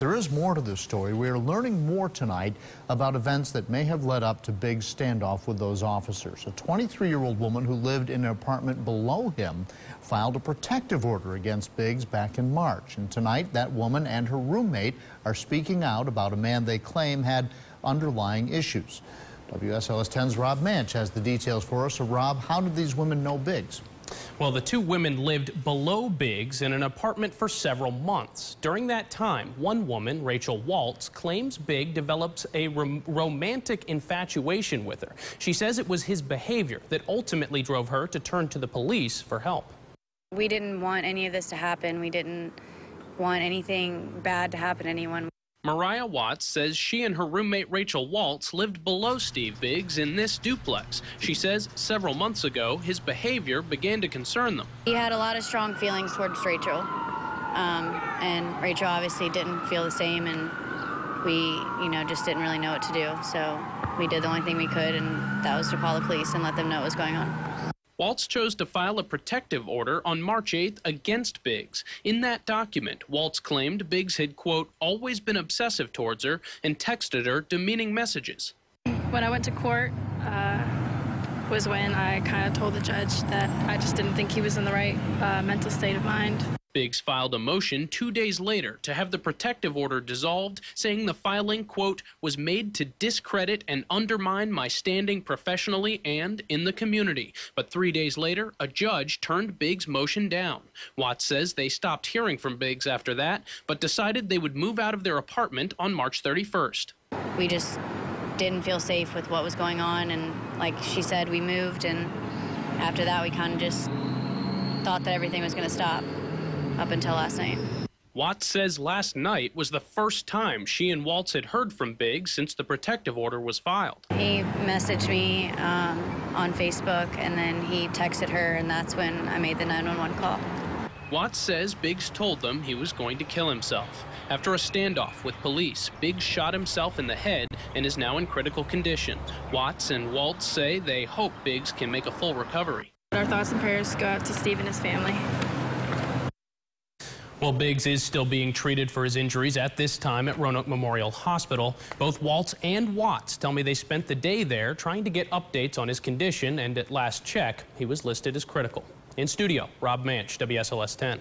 There is more to this story. We are learning more tonight about events that may have led up to Biggs' standoff with those officers. A 23-year-old woman who lived in an apartment below him filed a protective order against Biggs back in March. And tonight, that woman and her roommate are speaking out about a man they claim had underlying issues. WSLS 10's Rob Manch has the details for us. So, Rob, how did these women know Biggs? Well, the two women lived below Biggs in an apartment for several months. During that time, one woman, Rachel Waltz, claims Biggs develops a romantic infatuation with her. She says it was his behavior that ultimately drove her to turn to the police for help. We didn't want any of this to happen. We didn't want anything bad to happen to anyone. Mariah Watts says she and her roommate Rachel Waltz lived below Steve Biggs in this duplex. She says several months ago, his behavior began to concern them. He had a lot of strong feelings towards Rachel, and Rachel obviously didn't feel the same, and we, just didn't really know what to do. So we did the only thing we could, and that was to call the police and let them know what was going on. Waltz chose to file a protective order on March 8th against Biggs. In that document, Waltz claimed Biggs had, quote, always been obsessive towards her and texted her demeaning messages. When I went to court was when I kind of told the judge that I just didn't think he was in the right mental state of mind. Biggs filed a motion 2 days later to have the protective order dissolved, saying the filing, quote, was made to discredit and undermine my standing professionally and in the community. But 3 days later, a judge turned Biggs' motion down. Watts says they stopped hearing from Biggs after that, but decided they would move out of their apartment on March 31st. We just didn't feel safe with what was going on, and like she said, we moved, and after that we kind of just thought that everything was going to stop. Up until last night. Watts says last night was the first time she and Waltz had heard from Biggs since the protective order was filed. He messaged me on Facebook, and then he texted her, and that's when I made the 911 call. Watts says Biggs told them he was going to kill himself. After a standoff with police, Biggs shot himself in the head and is now in critical condition. Watts and Waltz say they hope Biggs can make a full recovery. Our thoughts and prayers go out to Steve and his family. Well, Biggs is still being treated for his injuries at this time at Roanoke Memorial Hospital. Both Waltz and Watts tell me they spent the day there trying to get updates on his condition, and at last check, he was listed as critical. In studio, Rob Manch, WSLS 10.